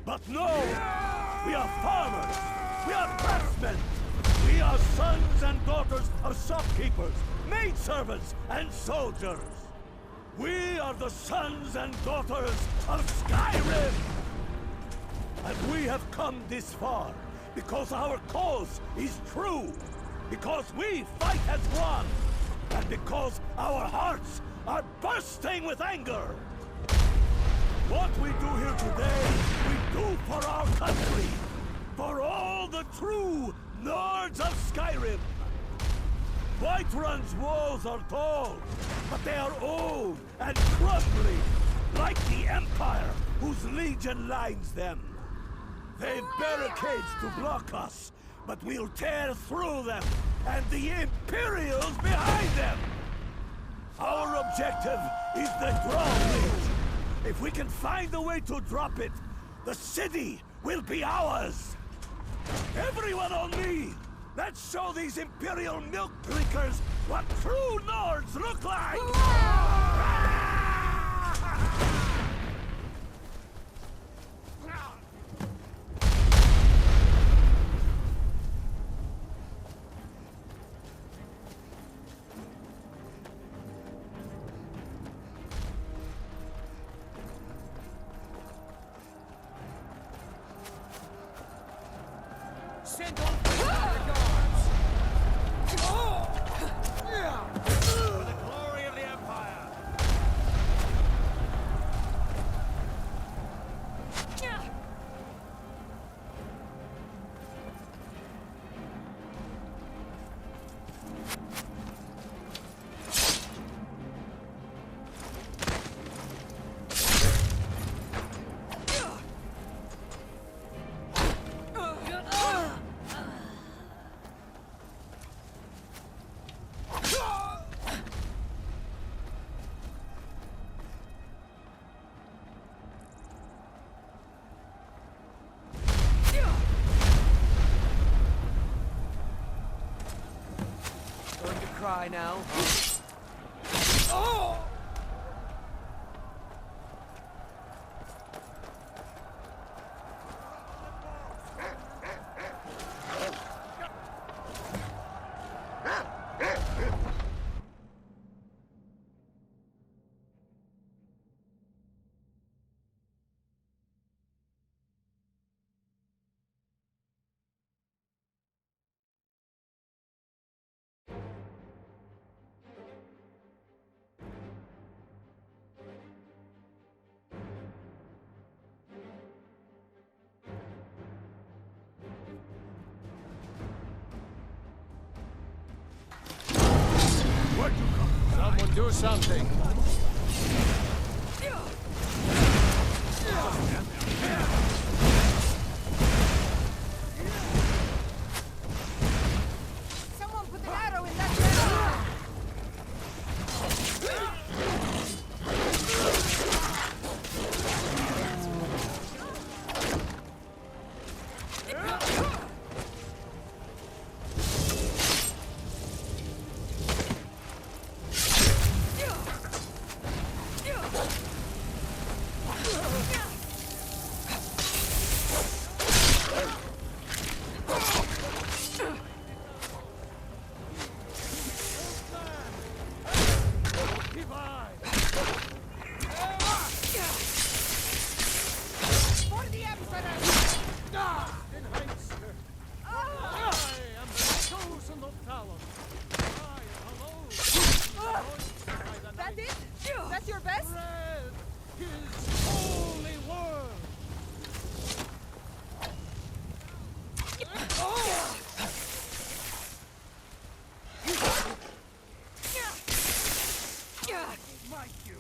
But no! We are farmers! We are craftsmen! We are sons and daughters of shopkeepers, maidservants, and soldiers! We are the sons and daughters of Skyrim! And we have come this far because our cause is true, because we fight as one, and because our hearts are bursting with anger! What we do here today, we do for our country, for all the true Nords of Skyrim! Whiterun's walls are tall, but they are old and crumbling, like the Empire whose legion lines them. They've barricades to block us, but we'll tear through them, and the Imperials behind them! Our objective is the drawbridge. If we can find a way to drop it, the city will be ours! Everyone on me! Let's show these Imperial milk drinkers what true Nords look like! Send on the guards! For the glory of the Empire! Cry now. Oh! Someone do something! Someone put an arrow in that arrow! That it? That's your best? His holy word! Like you!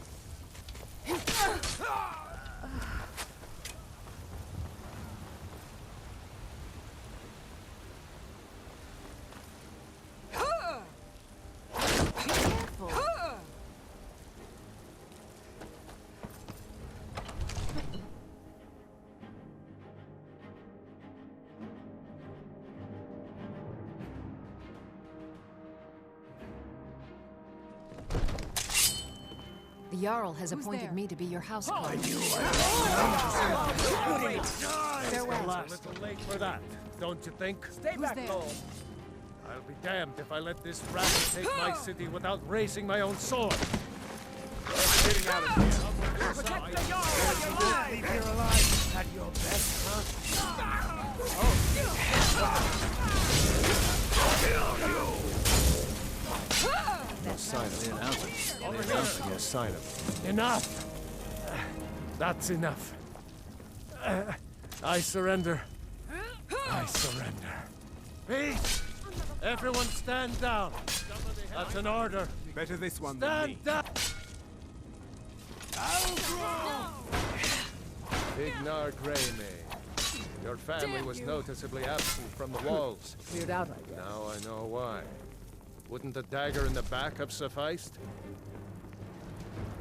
The Jarl has appointed me to be your housekeeper. I knew I last. It's a little late for that, don't you think? Stay back, there? Lord. I'll be damned if I let this rabble take my city without raising my own sword. Getting out of here. Protect the yard while you're alive. Leave here alive. At your best, huh? No sign of it. No sign of it. Enough! That's enough. I surrender. I surrender. Peace! Everyone stand down. That's an order. Better this one than me. Stand down! Ignar Greymane. Your family was noticeably absent from the walls. Cleared out, I guess. Now I know why. Wouldn't the dagger in the back have sufficed?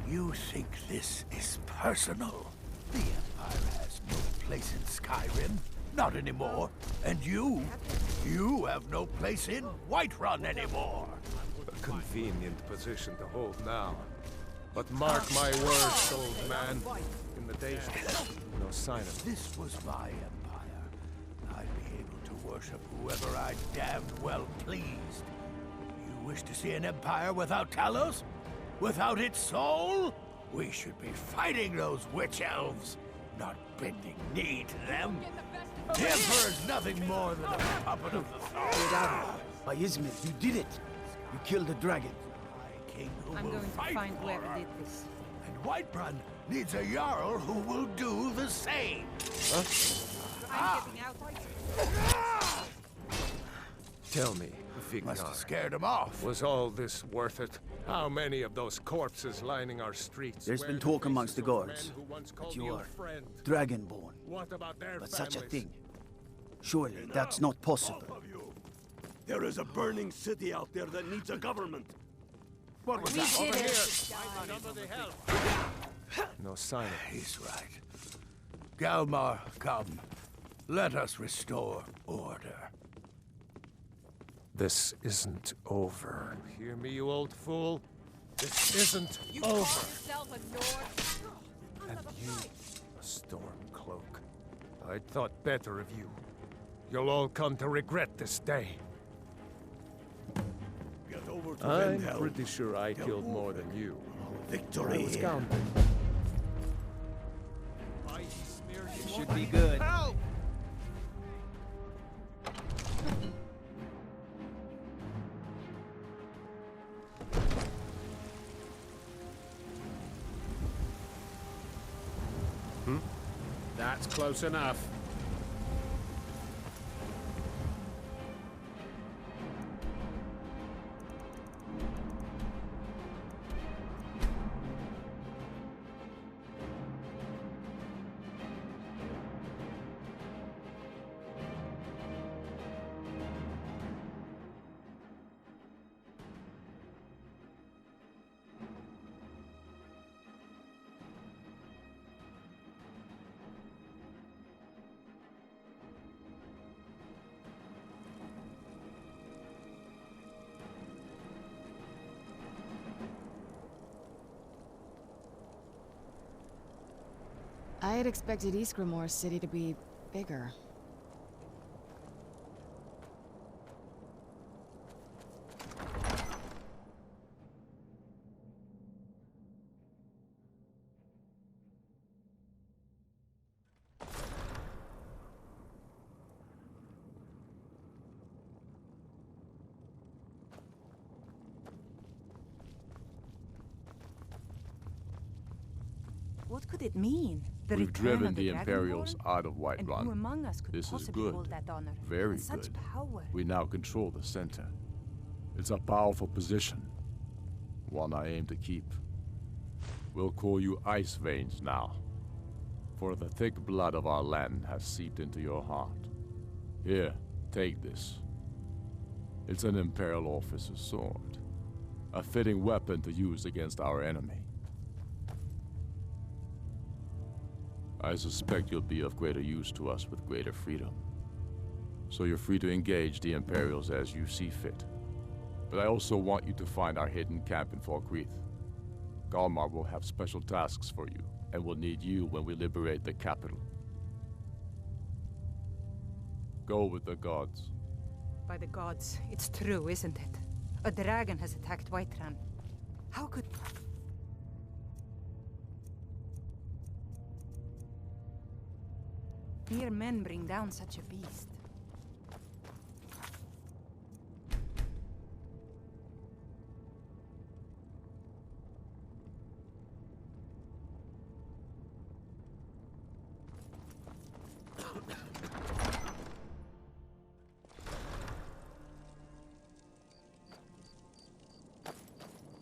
You think this is personal? The Empire has no place in Skyrim. Not anymore. And you have no place in Whiterun anymore. A convenient position to hold now. But mark my words, old man. In the days to come, no sign of it. This was my empire. I'd be able to worship whoever I damned well pleased. You wish to see an empire without Talos? Without its soul? We should be fighting those witch elves, not bending knee to them. The Emperor is nothing more than a puppet of the throne. By Ismith, you did it! You killed the dragon. My king who I'm will going to fight find for whoever her. did this. And Whiterun needs a Jarl who will do the same. I'm getting out. Tell me, Must have Vignar, scared him off. was all this worth it? How many of those corpses lining our streets? There's wear been the talk faces amongst the of men guards who once that called you me a are friend? Dragonborn. What about their But such a families? thing. Surely that's not possible. Of you. There is a burning city out there that needs a government. What was We that? did Over it. here! Somebody help! No sign of it. He's right. Galmar, come. Let us restore order. This isn't over. Hear me, you old fool? This isn't over. Yourself a Nord. And you, a Stormcloak. I'd thought better of you. You'll all come to regret this day. Get over to I'm Windhelm. pretty sure I killed more than you. Victory. I was counting. Should be good. That's close enough. I had expected Ysgrimmar City to be bigger. What could it mean? The We've return driven of the Dragonborn? Imperials out of And who Whiterun. among us could This is possibly good. hold that honor? Very and such good. power. We now control the center. It's a powerful position. One I aim to keep. We'll call you Ice Veins now. For the thick blood of our land has seeped into your heart. Here, take this. It's an Imperial officer's sword. A fitting weapon to use against our enemy. I suspect you'll be of greater use to us with greater freedom. So you're free to engage the Imperials as you see fit. But I also want you to find our hidden camp in Falkreath. Galmar will have special tasks for you, and will need you when we liberate the capital. Go with the gods. By the gods, it's true, isn't it? A dragon has attacked Whiterun. How could... mere men bring down such a beast?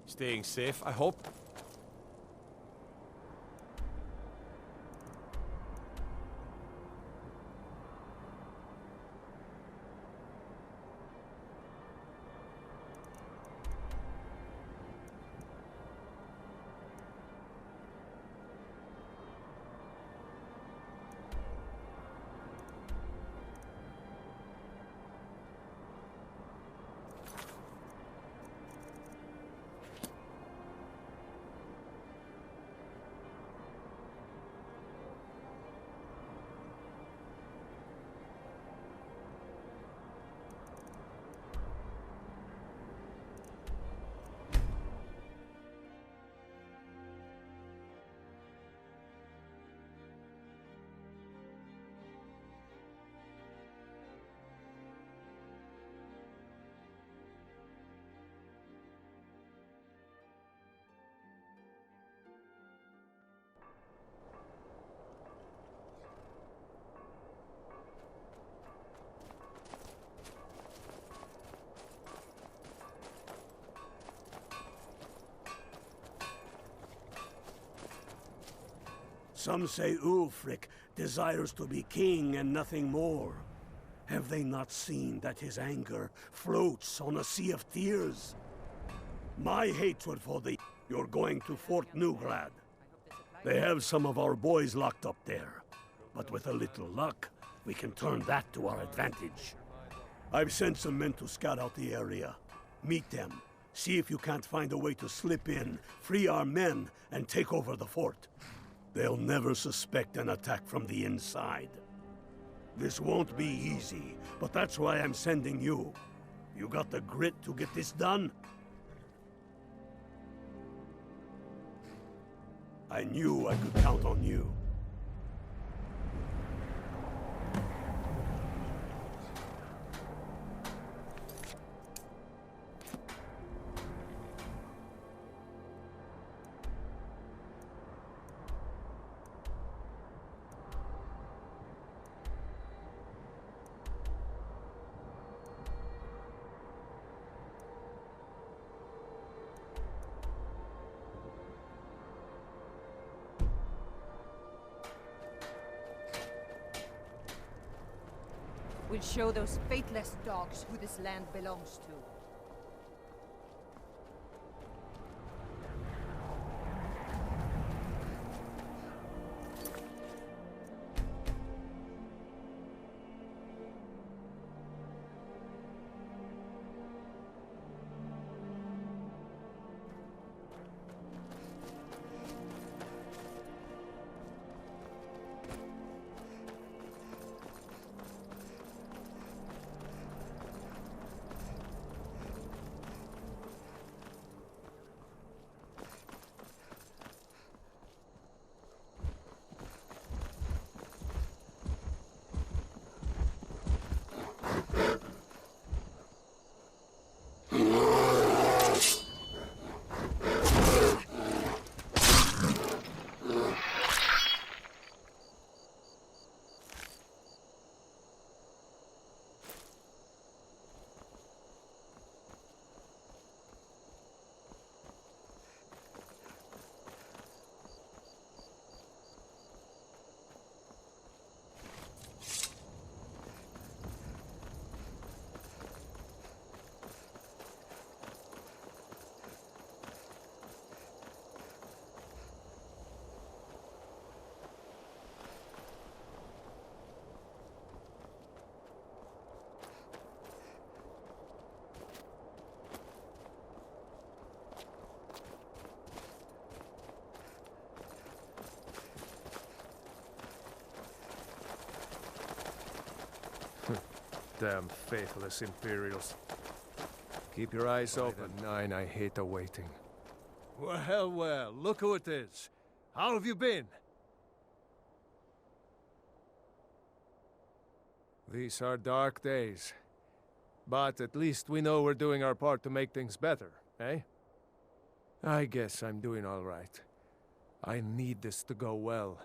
Staying safe, I hope. Some say Ulfric desires to be king and nothing more. Have they not seen that his anger floats on a sea of tears? My hatred for the... You're going to Fort Newglad. They have some of our boys locked up there. But with a little luck, we can turn that to our advantage. I've sent some men to scout out the area. Meet them. See if you can't find a way to slip in, free our men, and take over the fort. They'll never suspect an attack from the inside. This won't be easy, but that's why I'm sending you. You got the grit to get this done? I knew I could count on you. We'll show those faithless dogs who this land belongs to. Damn faithless Imperials. Keep your eyes open. 9, I hate the waiting. Well, well, look who it is. How have you been? These are dark days. But at least we know we're doing our part to make things better, eh? I guess I'm doing all right. I need this to go well.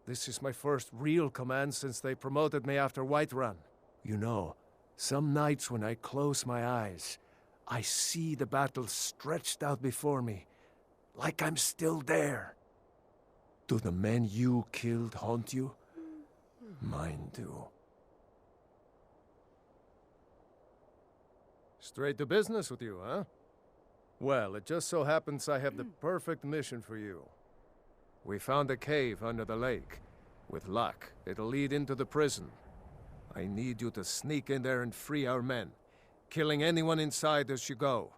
This is my first real command since they promoted me after Whiterun. You know, some nights when I close my eyes, I see the battle stretched out before me, like I'm still there. Do the men you killed haunt you? Mine do. Straight to business with you, huh? Well, it just so happens I have the perfect mission for you. We found a cave under the lake. With luck, it'll lead into the prison. I need you to sneak in there and free our men, killing anyone inside as you go.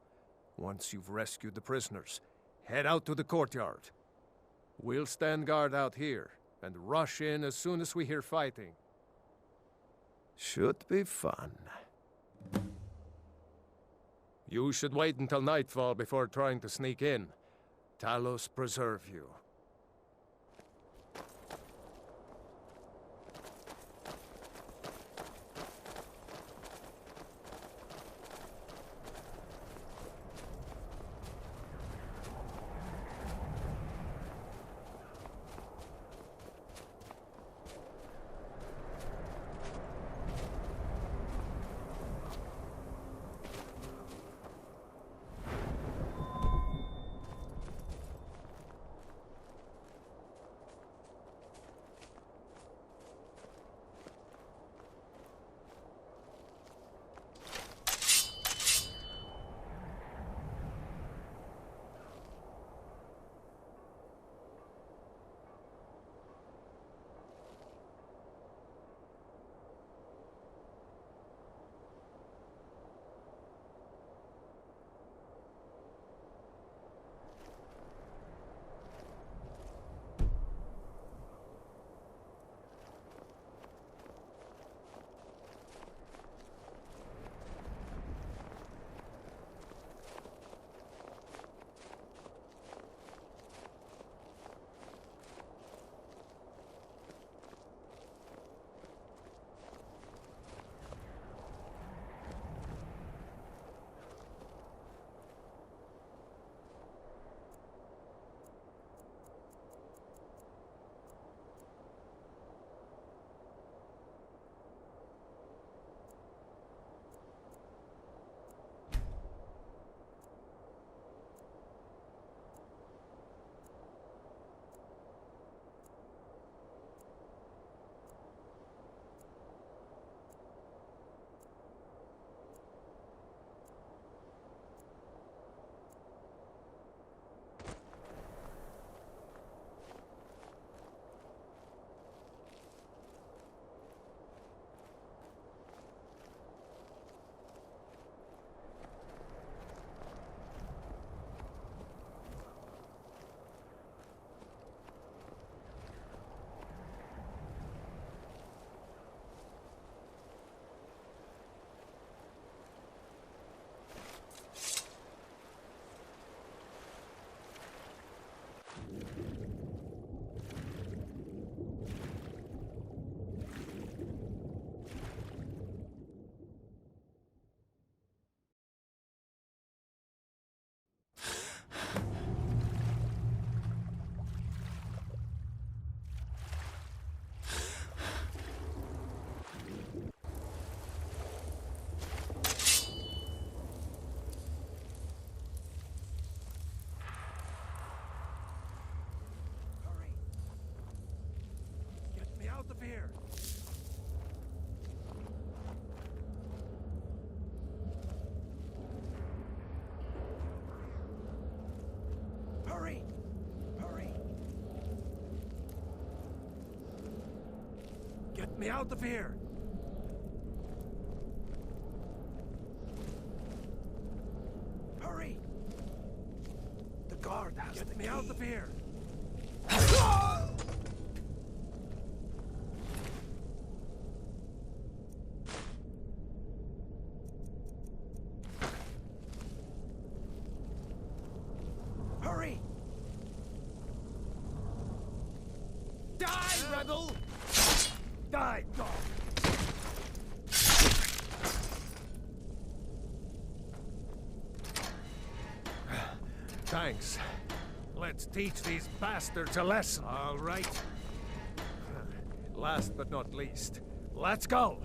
Once you've rescued the prisoners, head out to the courtyard. We'll stand guard out here, and rush in as soon as we hear fighting. Should be fun. You should wait until nightfall before trying to sneak in. Talos preserve you. Here. Hurry! Hurry! Get me out of here! Hurry! The guard has Get me out of here! meddle? Die, dog! Thanks. Let's teach these bastards a lesson. All right. Last but not least, let's go!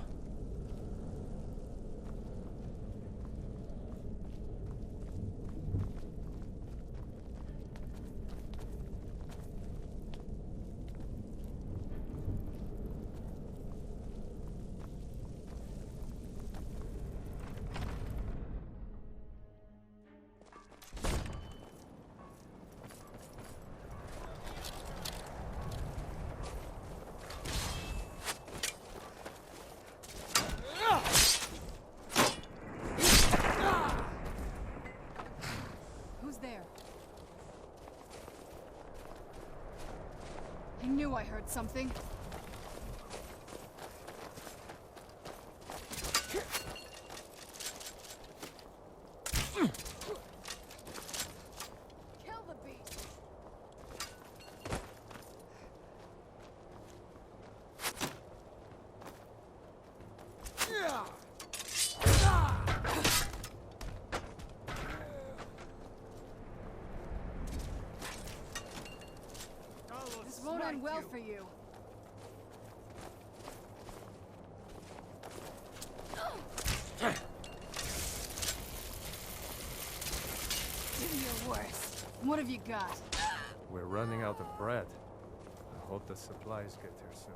I knew I heard something. Kill the beast. This won't end well for you. Give me your worst. What have you got? We're running out of bread. I hope the supplies get here soon.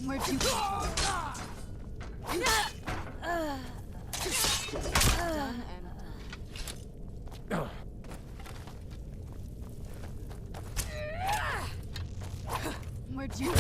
Where'd you go? Done and... Where'd you go?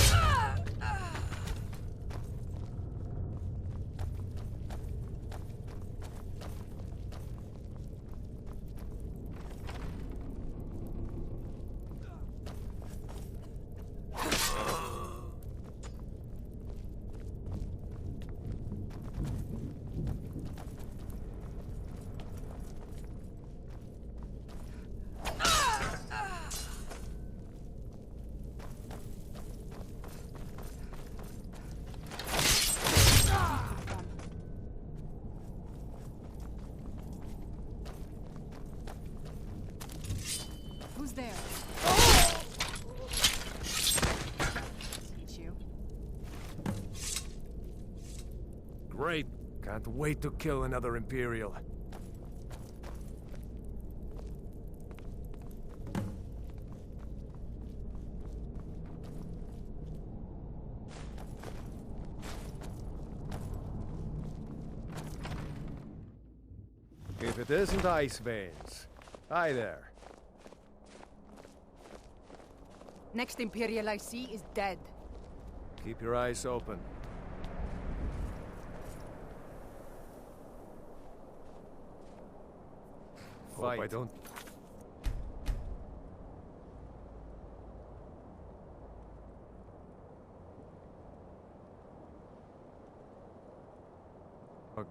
Who's there? Teach you. Great. Can't wait to kill another Imperial. If it isn't Ice Veins. Hi there. Next Imperial I see is dead. Keep your eyes open. Fight. Hope I don't...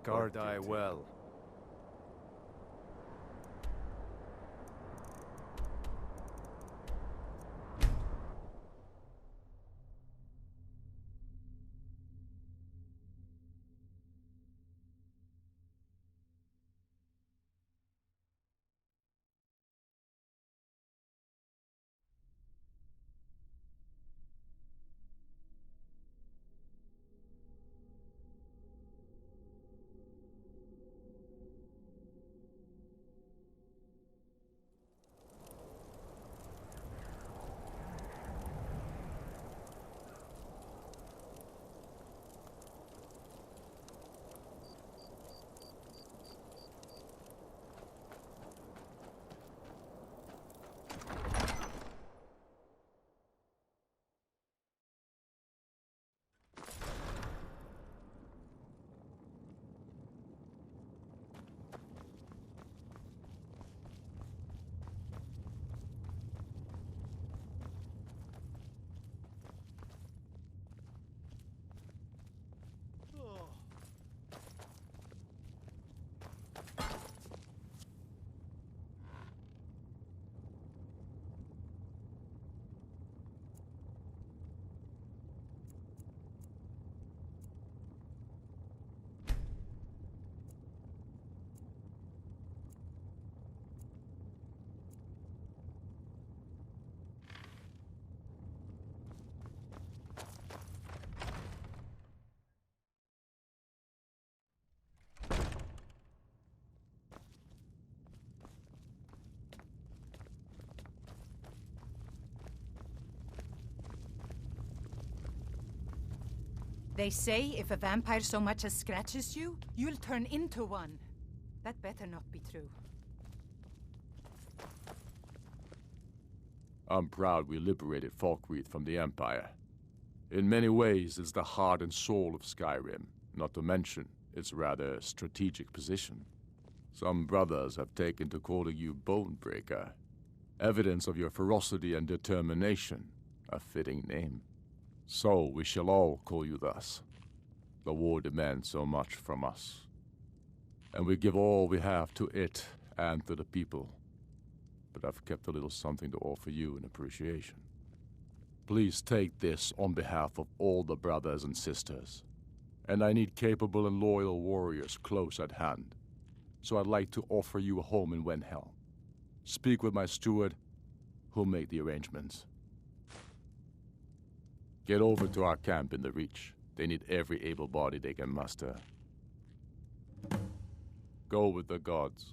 Guard eye well. They say if a vampire so much as scratches you, you'll turn into one. That better not be true. I'm proud we liberated Falkreath from the Empire. In many ways, it's the heart and soul of Skyrim, not to mention its rather strategic position. Some brothers have taken to calling you Bonebreaker. Evidence of your ferocity and determination, a fitting name. So we shall all call you thus. The war demands so much from us. And we give all we have to it and to the people. But I've kept a little something to offer you in appreciation. Please take this on behalf of all the brothers and sisters. And I need capable and loyal warriors close at hand. So I'd like to offer you a home in Wenhel. Speak with my steward, who'll make the arrangements. Get over to our camp in the Reach. They need every able body they can muster. Go with the gods.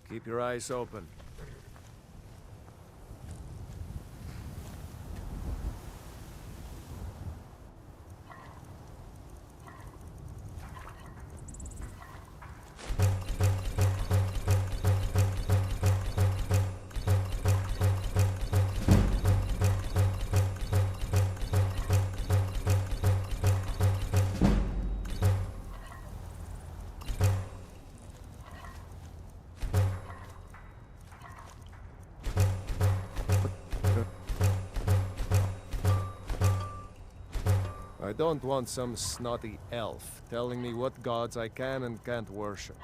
Keep your eyes open. I don't want some snotty elf telling me what gods I can and can't worship.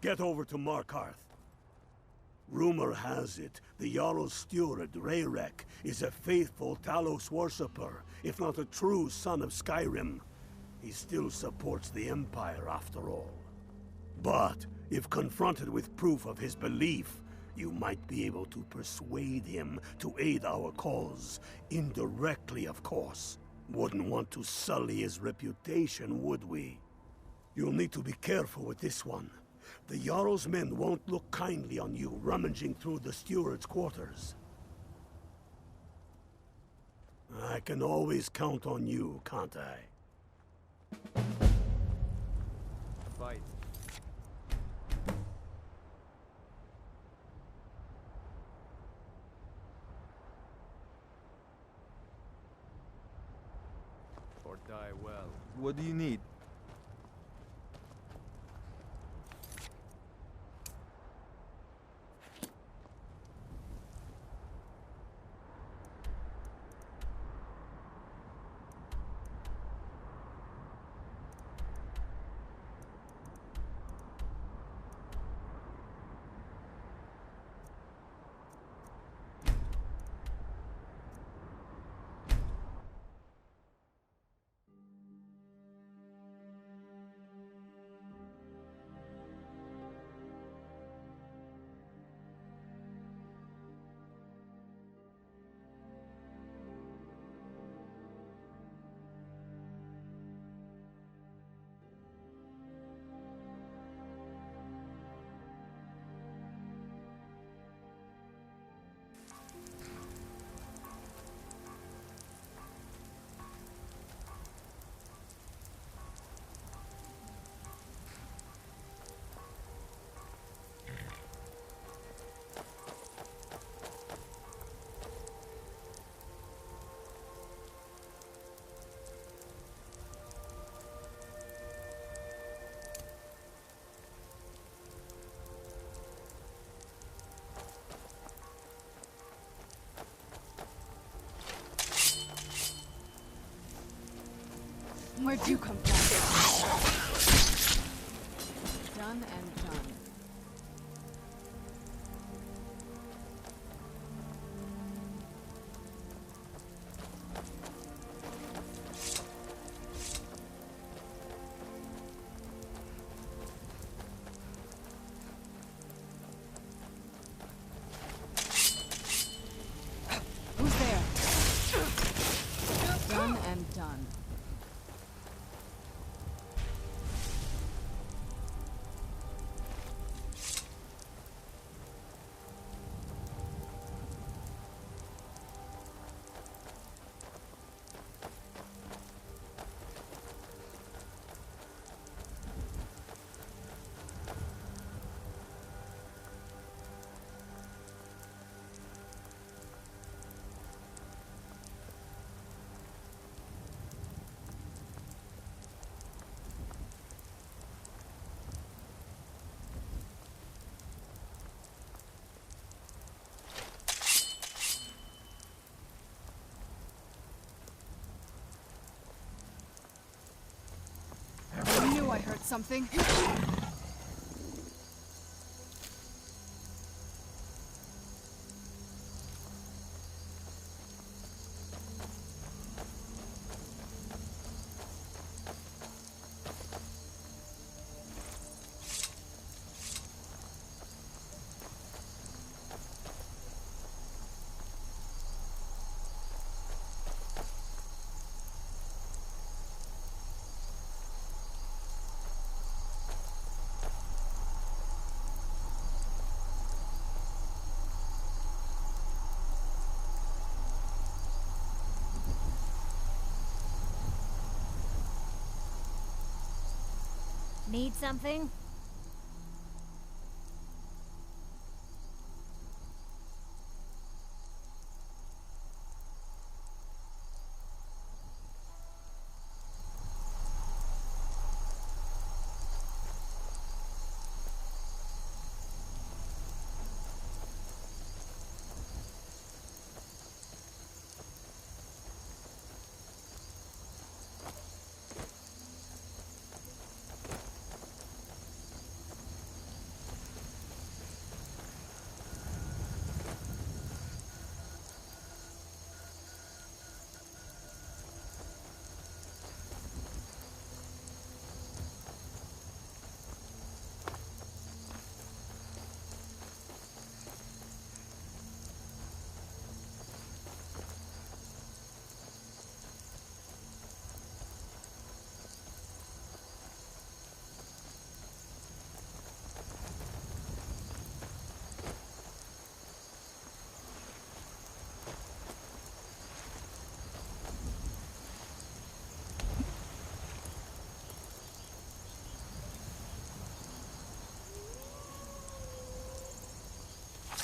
Get over to Markarth. Rumor has it, the Jarl's steward, Rayrek, is a faithful Talos worshipper, if not a true son of Skyrim. He still supports the Empire, after all. But, if confronted with proof of his belief, you might be able to persuade him to aid our cause. Indirectly, of course. Wouldn't want to sully his reputation, would we? You'll need to be careful with this one. The Jarl's men won't look kindly on you rummaging through the steward's quarters. I can always count on you, can't I? Fight. Or die well. What do you need? Where'd you come from? Done and done. Who's there? Done and done. I knew I heard something. Need something?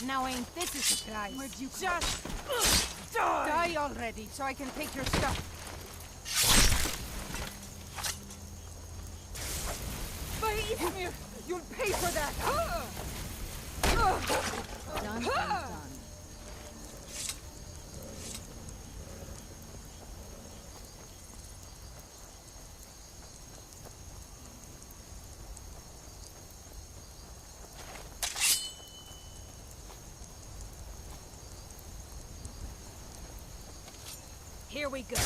Now ain't this a surprise? Where'd you just die already, so I can take your stuff. By Ismir, you'll pay for that. Done and done. Here we go.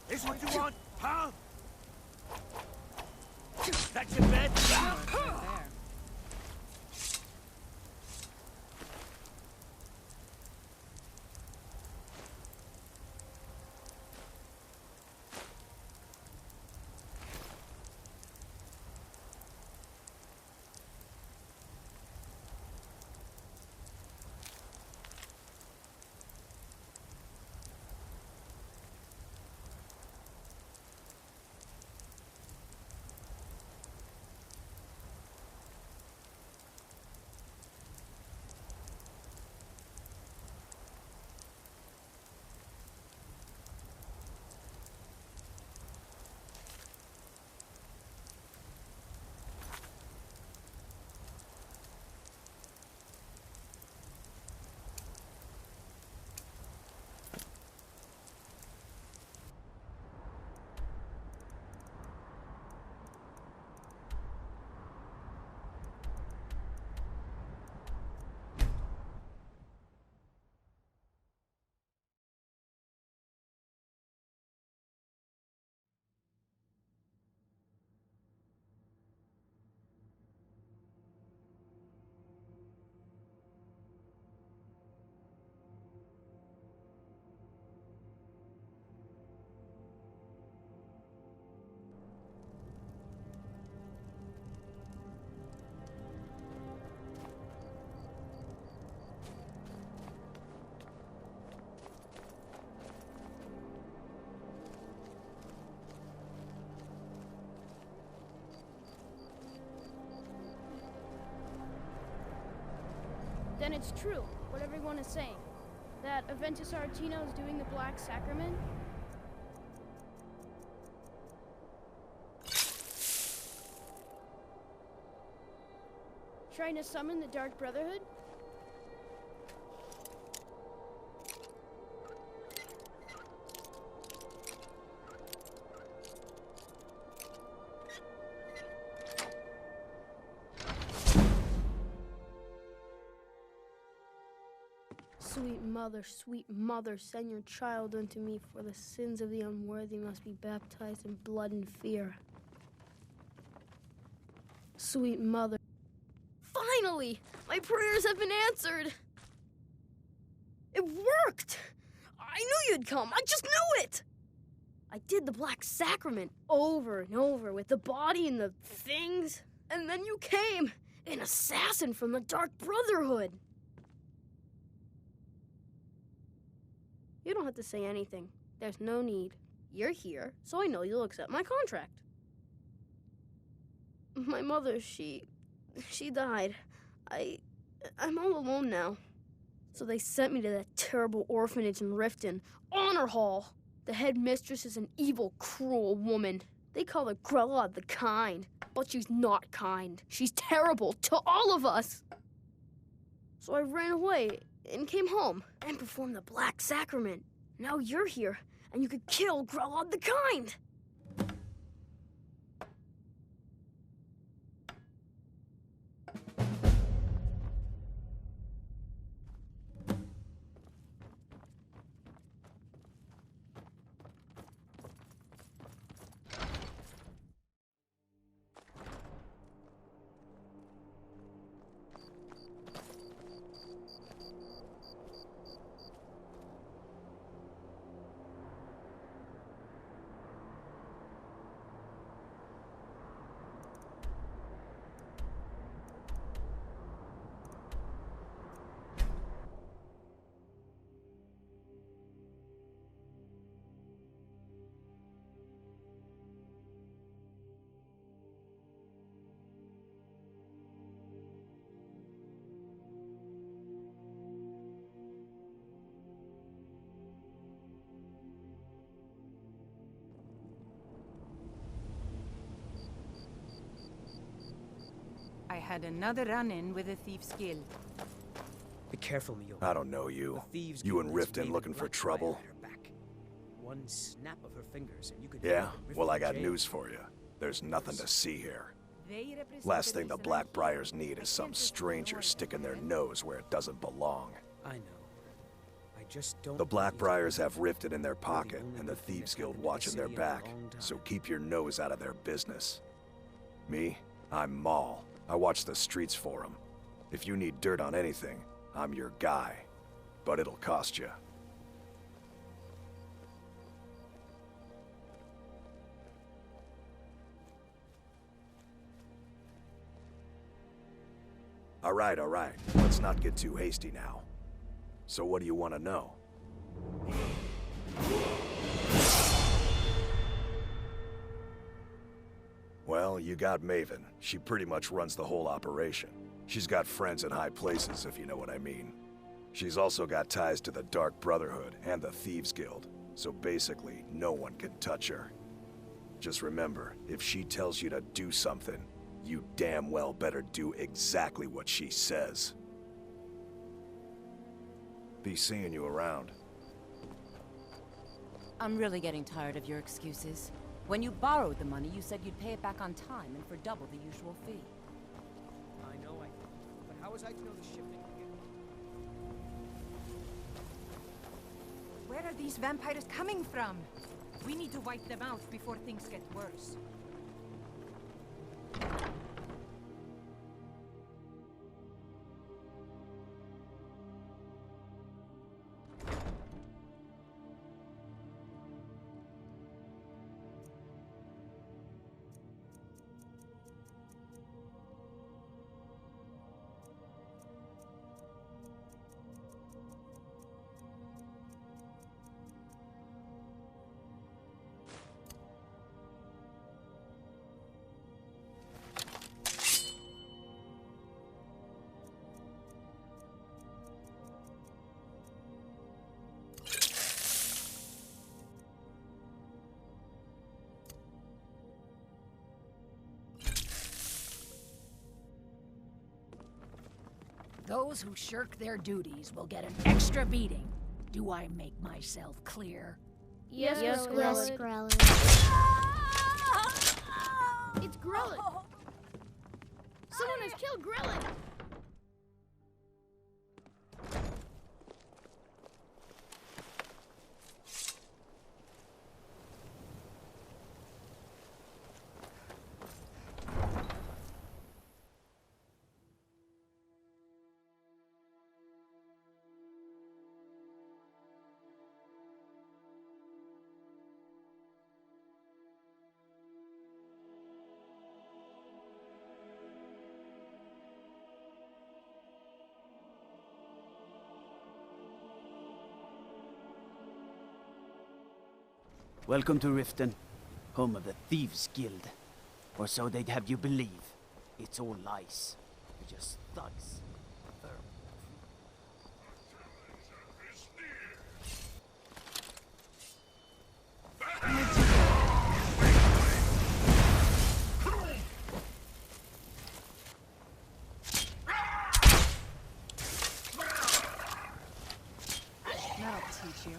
This what you want, huh? That's your bed? Then it's true, what everyone is saying. That Aventus Aretino is doing the Black Sacrament? Trying to summon the Dark Brotherhood? sweet mother, send your child unto me, for the sins of the unworthy must be baptized in blood and fear. Sweet mother. Finally! My prayers have been answered! It worked! I knew you'd come, I just knew it! I did the Black Sacrament over and over with the body and the things, and then you came, an assassin from the Dark Brotherhood. You don't have to say anything. There's no need. You're here, so I know you'll accept my contract. My mother, she died. I'm all alone now. So they sent me to that terrible orphanage in Riften, Honor Hall. The headmistress is an evil, cruel woman. They call her Grella the Kind, but she's not kind. She's terrible to all of us. So I ran away and came home and performed the Black Sacrament. Now you're here, and you could kill Grella the Kind. I had another run-in with a Thief's Guild. Be careful, Mio. I don't know you. You and Riften looking for trouble? One snap of her fingers and you could... Yeah? Well, I got news for you. There's nothing to see here. Last thing the Blackbriars need is some stranger sticking their nose where it doesn't belong. I know. I just don't... The Blackbriars have Riften in their pocket, and the Thieves Guild watching their back, so keep your nose out of their business. Me? I'm Maul. I watch the streets for them. If you need dirt on anything, I'm your guy. But it'll cost you. All right. Let's not get too hasty now. So what do you want to know? Well, you got Maven. She pretty much runs the whole operation. She's got friends in high places, if you know what I mean. She's also got ties to the Dark Brotherhood and the Thieves Guild, so basically, no one can touch her. Just remember, if she tells you to do something, you damn well better do exactly what she says. Be seeing you around. I'm really getting tired of your excuses. When you borrowed the money, you said you'd pay it back on time and for double the usual fee. I know, but how was I to know the shifting again? Where are these vampires coming from? We need to wipe them out before things get worse. Those who shirk their duties will get an extra beating. Do I make myself clear? Yes, Grella. Grella. It's Grella. Someone has killed Grella. Welcome to Riften, home of the Thieves Guild. Or so they'd have you believe. It's all lies. They're just thugs. That'll teach you.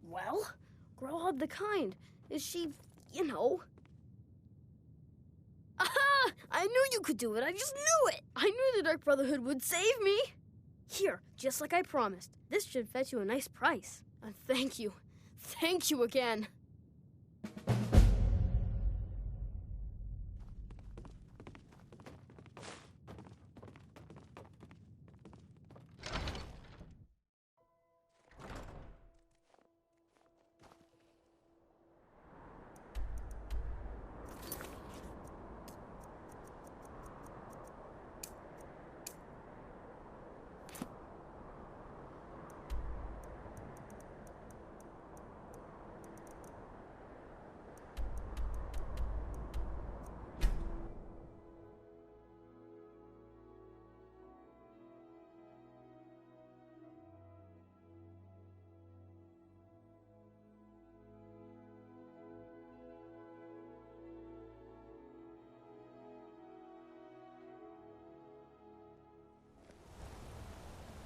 Well, Growhub the Kind. Is she, you know... Aha! I knew you could do it. I just knew it. I knew the Dark Brotherhood would save me. Here, just like I promised. This should fetch you a nice price. And thank you. Thank you again.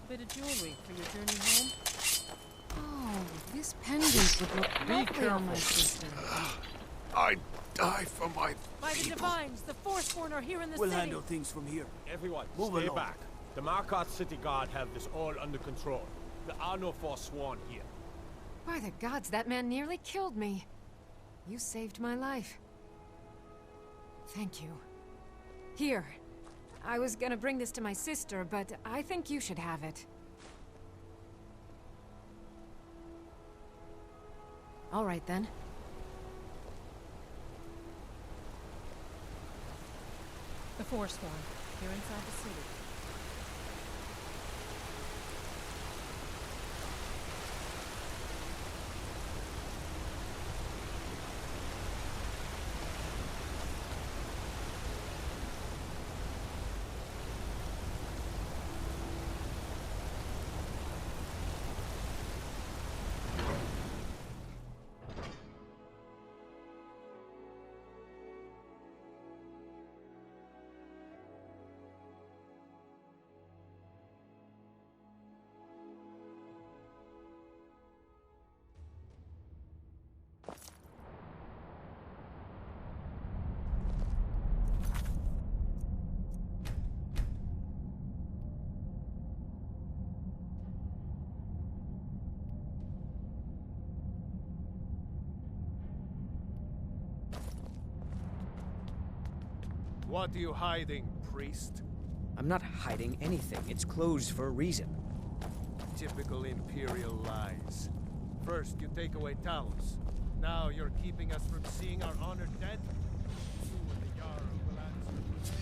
Bit of jewelry for your journey home. Oh, this pendant would look lovely on my sister. I'd die for my By the Divines, the Forsworn are here in the We'll city. handle things from here. Everyone, Move stay along. back. The Markarth City Guard have this all under control. There are no Forsworn here. By the gods, that man nearly killed me. You saved my life. Thank you. Here. I was gonna bring this to my sister, but I think you should have it. All right, then. The Forsworn, here inside the city. What are you hiding, priest? I'm not hiding anything. It's closed for a reason. Typical Imperial lies. First, you take away Talos. Now you're keeping us from seeing our honored dead? You and the Jarl will answer.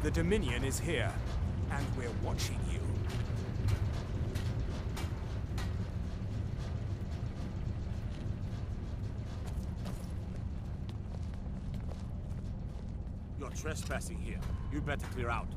The Dominion is here, and we're watching you. You're trespassing here. You'd better clear out.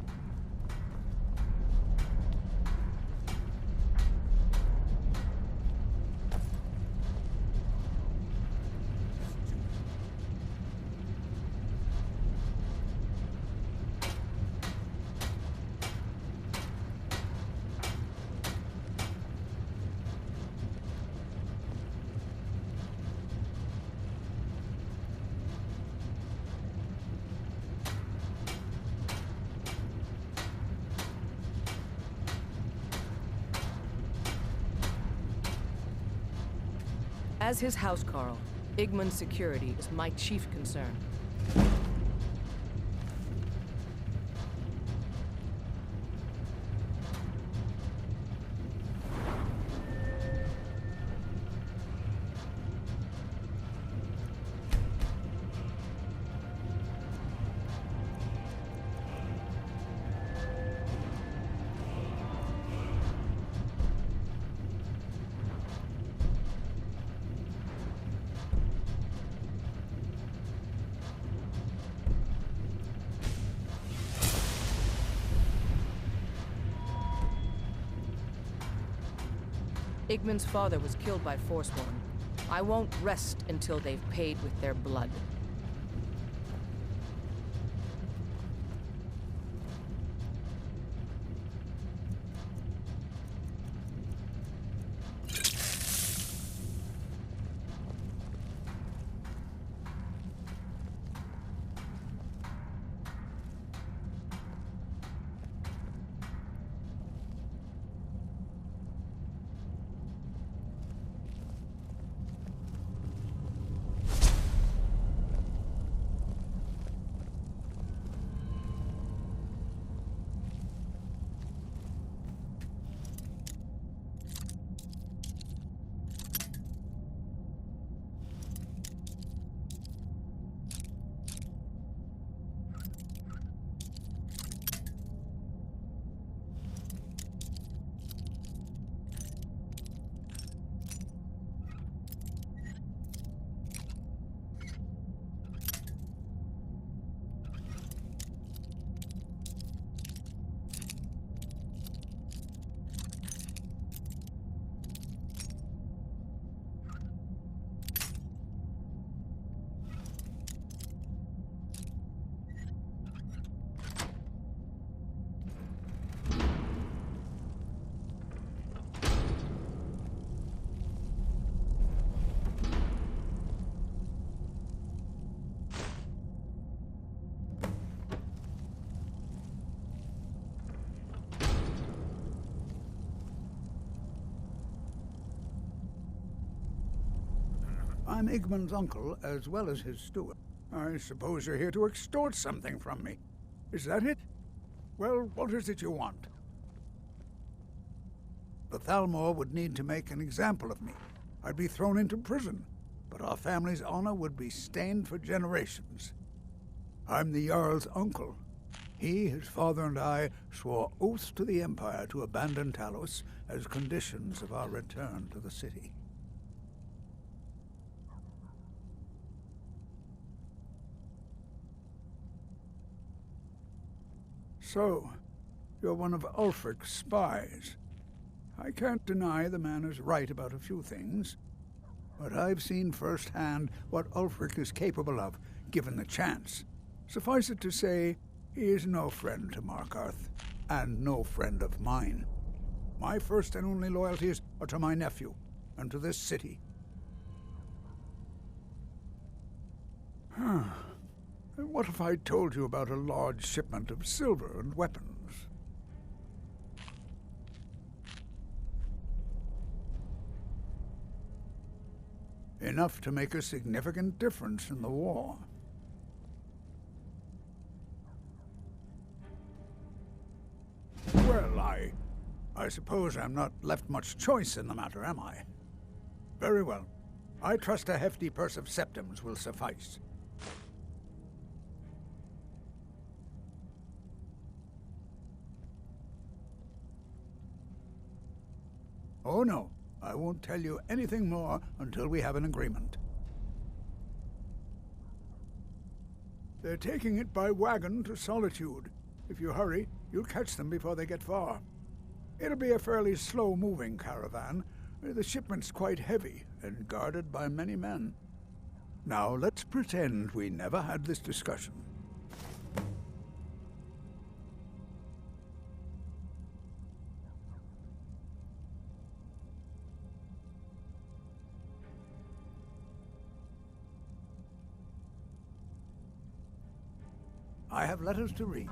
As his housecarl, Igman's security is my chief concern. Igman's father was killed by Forsworn. I won't rest until they've paid with their blood. I'm Igman's uncle, as well as his steward. I suppose you're here to extort something from me. Is that it? Well, what is it you want? The Thalmor would need to make an example of me. I'd be thrown into prison, but our family's honor would be stained for generations. I'm the Jarl's uncle. He, his father, and I swore oaths to the Empire to abandon Talos as conditions of our return to the city. So, you're one of Ulfric's spies. I can't deny the man is right about a few things, but I've seen firsthand what Ulfric is capable of, given the chance. Suffice it to say, he is no friend to Markarth, and no friend of mine. My first and only loyalties are to my nephew, and to this city. What if I told you about a large shipment of silver and weapons? Enough to make a significant difference in the war. Well, I suppose I'm not left much choice in the matter, am I? Very well. I trust a hefty purse of septims will suffice. Oh no, I won't tell you anything more until we have an agreement. They're taking it by wagon to Solitude. If you hurry, you'll catch them before they get far. It'll be a fairly slow-moving caravan. The shipment's quite heavy and guarded by many men. Now let's pretend we never had this discussion. I have letters to read.